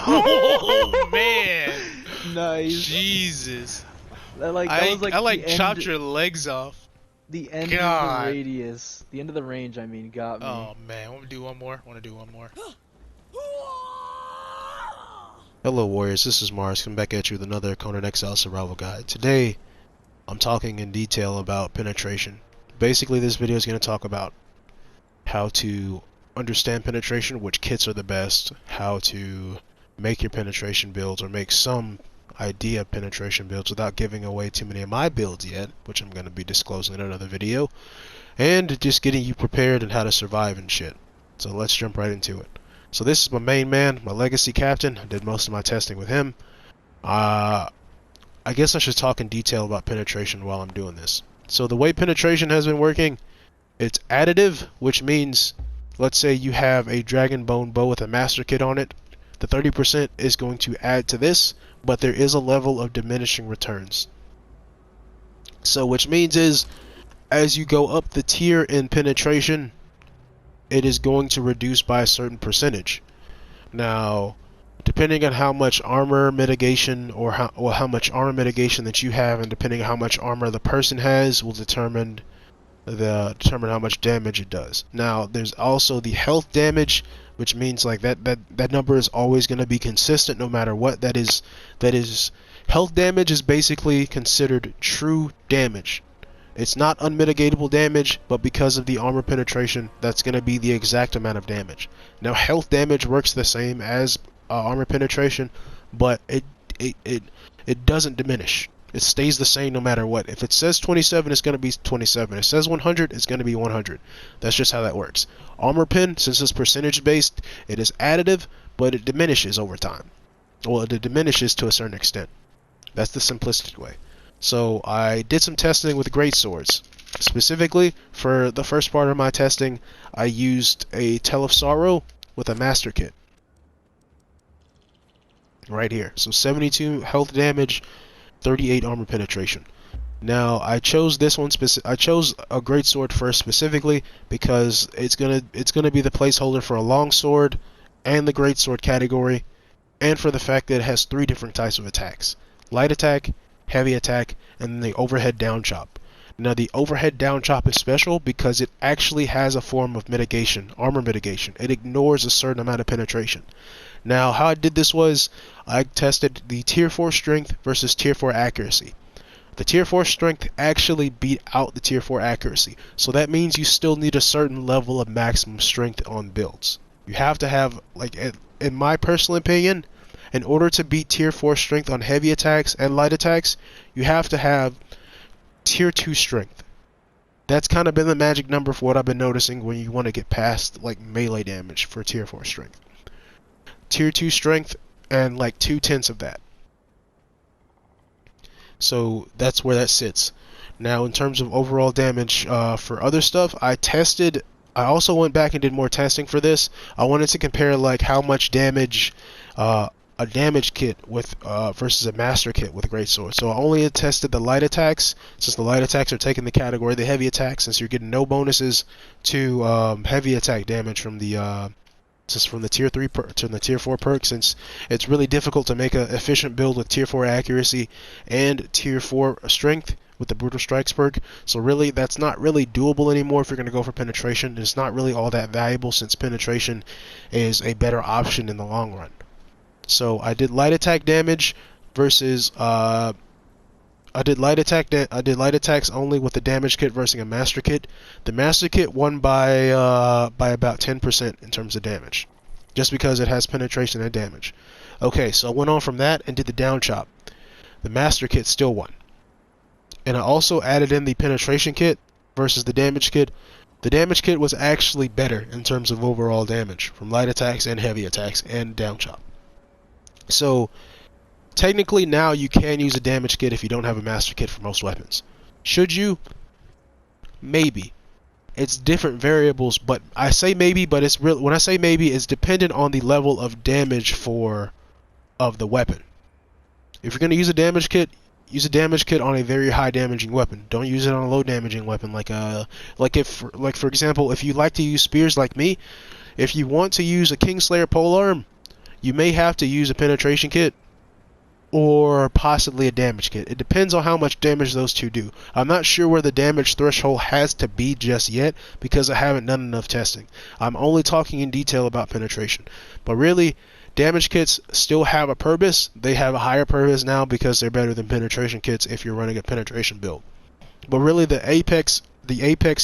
Oh man. Nice. Jesus. That was like I the chopped end, your legs off. the end of the God. radius, the end of the range. I mean, got me. Oh man. Want to do one more? Want to do one more? Hello Warriors, this is Mars coming back at you with another Conan Exiles survival guide. Today, I'm talking in detail about penetration. Basically, this video is going to talk about how to understand penetration, which kits are the best, how to make your penetration builds, or make some idea of penetration builds without giving away too many of my builds yet, which I'm going to be disclosing in another video, and just getting you prepared and how to survive and shit. So let's jump right into it. So this is my main man, my legacy captain. I did most of my testing with him. I guess I should talk in detail about penetration while I'm doing this. So the way penetration has been working, it's additive, which means, let's say you have a dragon bone bow with a master kit on it. The 30% is going to add to this, but there is a level of diminishing returns. So which means is, as you go up the tier in penetration, it is going to reduce by a certain percentage. Now, depending on how much armor mitigation or how much armor mitigation that you have, and depending on how much armor the person has, will determine how much damage it does. Now, there's also the health damage, which means like that number is always going to be consistent no matter what. That is health damage is basically considered true damage. It's not unmitigatable damage, but because of the armor penetration, that's going to be the exact amount of damage. Now, health damage works the same as armor penetration, but it doesn't diminish. It stays the same no matter what. If it says 27, it's going to be 27. If it says 100, it's going to be 100. That's just how that works. Armor pen, since it's percentage based, it is additive, but it diminishes over time. Well, it diminishes to a certain extent. That's the simplistic way. So I did some testing with great swords. Specifically, for the first part of my testing, I used a Tell of Sorrow with a master kit. Right here. So 72 health damage, 38 armor penetration. Now I chose this one. I chose a great sword first specifically because it's gonna be the placeholder for a long sword and the great sword category, and for the fact that it has 3 different types of attacks: light attack, heavy attack, and the overhead down chop. Now the overhead down chop is special because it actually has a form of mitigation, armor mitigation. It ignores a certain amount of penetration. Now how I did this was, I tested the tier 4 strength versus tier 4 accuracy. The tier 4 strength actually beat out the tier 4 accuracy. So that means you still need a certain level of maximum strength on builds. You have to have, like, in my personal opinion, in order to beat tier 4 strength on heavy attacks and light attacks, you have to have tier 2 strength. That's kind of been the magic number for what I've been noticing when you want to get past like melee damage for tier 4 strength. Tier 2 strength and like 2/10 of that. So that's where that sits. Now in terms of overall damage for other stuff, I also went back and did more testing for this. I wanted to compare like how much damage a damage kit with versus a master kit with a great sword. So I only tested the light attacks, since the light attacks are taking the category of the heavy attacks, since you're getting no bonuses to heavy attack damage from the tier 3 to the tier 4 perk, since it's really difficult to make an efficient build with tier 4 accuracy and tier 4 strength with the brutal strikes perk. So really that's not really doable anymore if you're going to go for penetration. It's not really all that valuable, since penetration is a better option in the long run. So I did light attack damage versus I did light attacks only with the damage kit versus a master kit. The master kit won by about 10% in terms of damage, just because it has penetration and damage. Okay, so I went on from that and did the down chop. The master kit still won, and I also added in the penetration kit versus the damage kit. The damage kit was actually better in terms of overall damage from light attacks and heavy attacks and down chop. So technically now you can use a damage kit if you don't have a master kit for most weapons. Should you? Maybe. It's different variables, but I say maybe, but it's real. When I say maybe, it's dependent on the level of damage of the weapon. If you're going to use a damage kit, use a damage kit on a very high damaging weapon. Don't use it on a low damaging weapon. For example, if you like to use spears like me, if you want to use a Kingslayer polearm, you may have to use a penetration kit or possibly a damage kit. It depends on how much damage those two do. I'm not sure where the damage threshold has to be just yet because I haven't done enough testing. I'm only talking in detail about penetration. But really, damage kits still have a purpose. They have a higher purpose now because they're better than penetration kits if you're running a penetration build. But really, the apex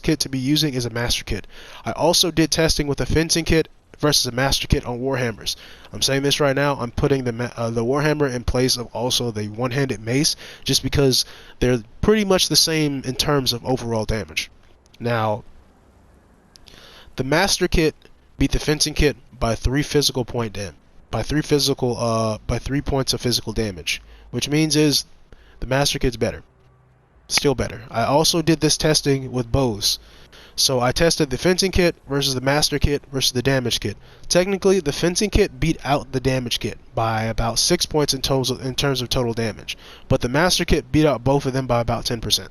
kit to be using is a master kit. I also did testing with a fencing kit versus a master kit on warhammers. I'm saying this right now. I'm putting the warhammer in place of also the one-handed mace, just because they're pretty much the same in terms of overall damage. Now, the master kit beat the fencing kit by 3 points of physical damage, which means is the master kit's better. Still better. I also did this testing with bows. So I tested the fencing kit versus the master kit versus the damage kit. Technically, the fencing kit beat out the damage kit by about 6 points in terms of total damage, but the master kit beat out both of them by about 10%.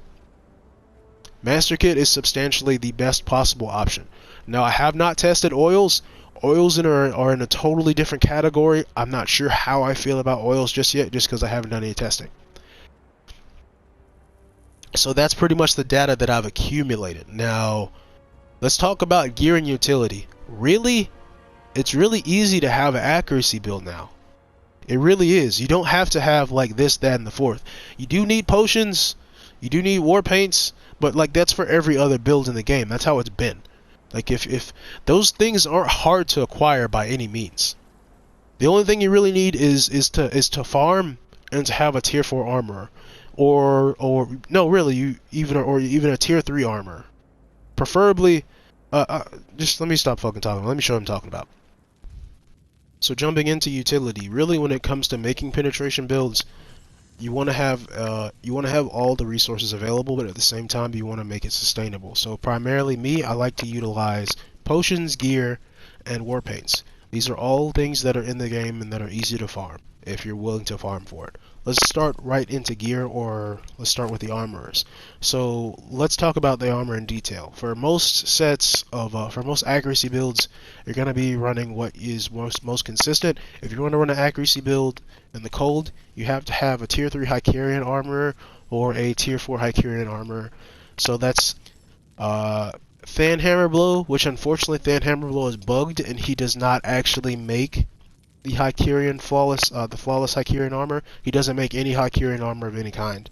Master kit is substantially the best possible option. Now, I have not tested oils. Oils are in a totally different category. I'm not sure how I feel about oils just yet, just because I haven't done any testing. So that's pretty much the data that I've accumulated. Now, let's talk about gear and utility. Really, it's really easy to have an accuracy build now. It really is. You don't have to have like this, that, and the fourth. You do need potions, you do need war paints, but like that's for every other build in the game. That's how it's been. Like if those things aren't hard to acquire by any means. The only thing you really need is to farm and to have a tier 4 armor. Or no, really, even a tier 3 armor, preferably. Just let me stop fucking talking. Let me show what I'm talking about. So jumping into utility, really, when it comes to making penetration builds, you want to have all the resources available, but at the same time, you want to make it sustainable. So primarily, I like to utilize potions, gear, and war paints. These are all things that are in the game and that are easy to farm if you're willing to farm for it. Let's start right into gear, or let's start with the armorers. So let's talk about the armor in detail. For most sets of, for most accuracy builds, you're going to be running what is most consistent. If you want to run an accuracy build in the cold, you have to have a tier 3 Hyboria armor or a tier 4 Hyboria armor. So that's Than Hammerblow, which unfortunately Than Hammerblow is bugged and he does not actually make the Hyboria flawless Hyboria armor. He doesn't make any Hyboria armor of any kind.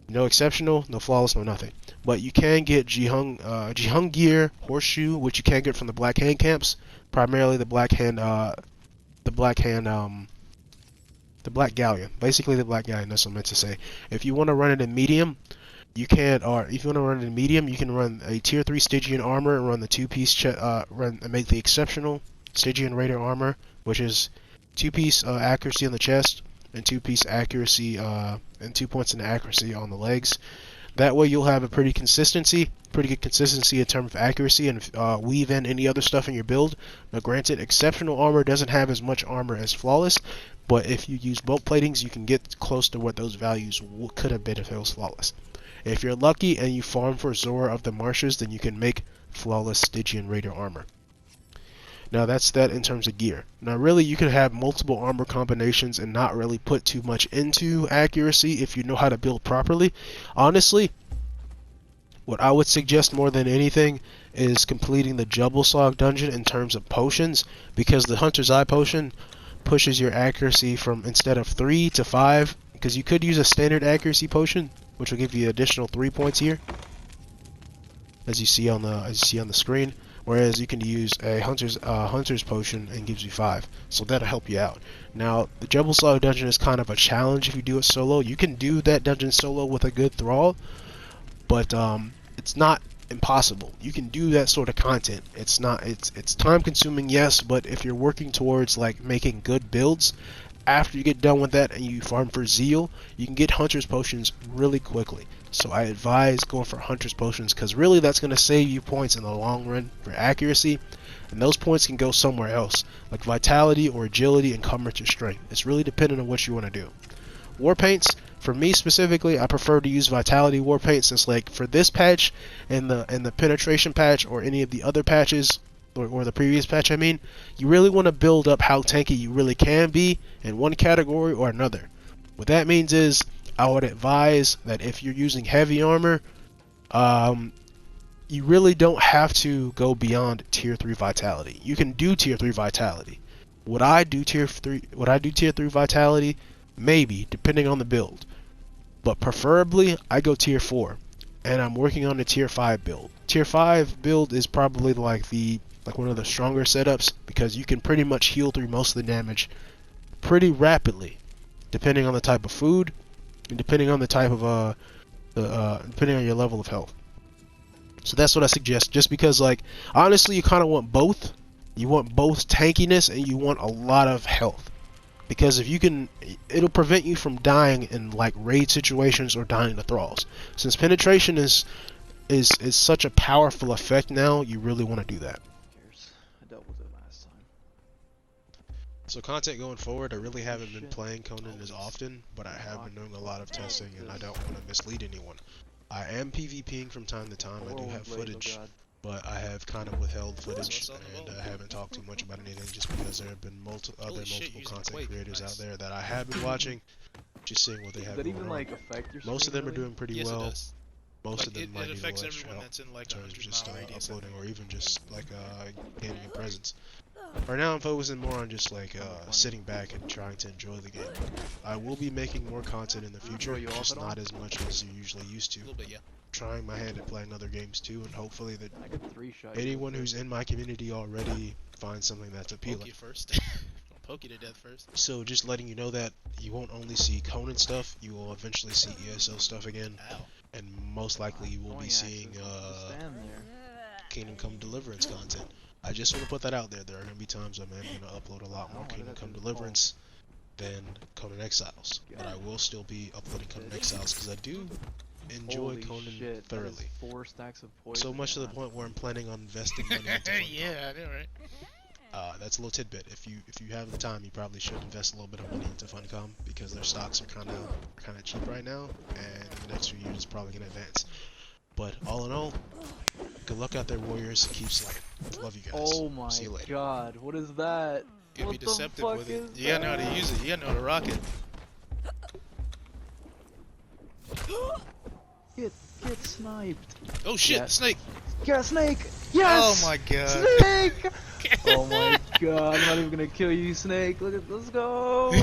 No exceptional, no flawless, no nothing. But you can get Jihung gear, horseshoe, which you can get from the Black Hand camps. Primarily the Black Galleon. Basically the Black Galleon, that's what I meant to say. If you want to run it in medium, you can, or if you want to run it in medium, you can run a tier 3 Stygian armor and run the 2-piece make the exceptional Stygian Raider armor, which is 2-piece accuracy on the chest and 2-piece accuracy and 2 points in accuracy on the legs. That way you'll have a pretty good consistency in terms of accuracy, and weave in any other stuff in your build. Now granted, exceptional armor doesn't have as much armor as flawless, but if you use bulk platings, you can get close to what those values could have been if it was flawless. If you're lucky and you farm for Zora of the Marshes, then you can make flawless Stygian Raider armor. Now that's that in terms of gear. Now really you can have multiple armor combinations and not really put too much into accuracy if you know how to build properly. Honestly, what I would suggest more than anything is completing the Jumbled dungeon in terms of potions, because the Hunter's Eye potion pushes your accuracy from, instead of 3 to 5, because you could use a standard accuracy potion, which will give you additional 3 points here, as you see on the screen. Whereas you can use a hunter's potion and gives you 5, so that'll help you out. Now the Jumbled dungeon is kind of a challenge if you do it solo. You can do that dungeon solo with a good thrall, but it's not impossible. You can do that sort of content. It's time consuming, yes, but if you're working towards like making good builds, after you get done with that and you farm for zeal, you can get hunter's potions really quickly. So I advise going for hunter's potions, because really that's going to save you points in the long run for accuracy, and those points can go somewhere else, like vitality or agility, encumbrance or strength. It's really dependent on what you want to do. War paints, for me specifically, I prefer to use vitality war paint, since like for this patch and the penetration patch or any of the other patches, or the previous patch, I mean, you really want to build up how tanky you really can be in one category or another. What that means is, I would advise that if you're using heavy armor, you really don't have to go beyond tier 3 vitality. You can do tier 3 vitality. Would I do tier 3 vitality? Maybe, depending on the build. But preferably, I go tier 4. And I'm working on a tier 5 build. Tier 5 build is probably like one of the stronger setups, because you can pretty much heal through most of the damage pretty rapidly, depending on the type of food and depending on the type of depending on your level of health. So that's what I suggest, just because, like, honestly, you kind of want both. You want both tankiness and you want a lot of health, because if you can, it'll prevent you from dying in like raid situations or dying to thralls. Since penetration is such a powerful effect now, you really want to do that. I dealt with it last time. So content going forward, I really haven't been playing Conan as often, but I have been doing a lot of testing, and I don't want to mislead anyone. I am PvPing from time to time. I do have footage, but I have kind of withheld footage, and I haven't talked too much about anything, just because there have been multiple content creators out there that I have been watching, just seeing what they have going on. Like affect your Most of them are doing pretty well. Most of them it might need a affects little extra everyone help that's in like in terms of 100 just mile radius uploading, or even just like gaining a presence. Right now I'm focusing more on just like sitting back and trying to enjoy the game. I will be making more content in the future, just not as much as you're usually used to. A little bit, yeah. Trying my hand at playing other games too, and hopefully that I got 3 shots. anyone who's in my community already finds something that's appealing. Poke you first. I'll poke you to death first. So just letting you know that you won't only see Conan stuff, you will eventually see ESO stuff again. Ow. And most likely you will be seeing Kingdom Come Deliverance content. I just want to put that out there. There are going to be times when I'm going to upload a lot more Kingdom Come Deliverance than Conan Exiles. But I will still be uploading Conan Exiles, because I do enjoy Conan thoroughly. 4 stacks of poison. So much to the point where I'm planning on investing money into Funcom. Yeah, I know, right? That's a little tidbit. If you have the time, you probably should invest a little bit of money into Funcom, because their stocks are kind of cheap right now, and in the next few years it's probably going to advance. But all in all, good luck out there, Warriors. Keep slaying. Love you guys. Oh my See you later. god, what is that? You gotta be deceptive with it. Is You gotta know how to use it. You gotta know how to rock it. Get sniped. Oh shit, Yes. snake! Get a snake! Yes! Oh my god. Snake! Oh my god, I'm not even gonna kill you, snake. Let's go!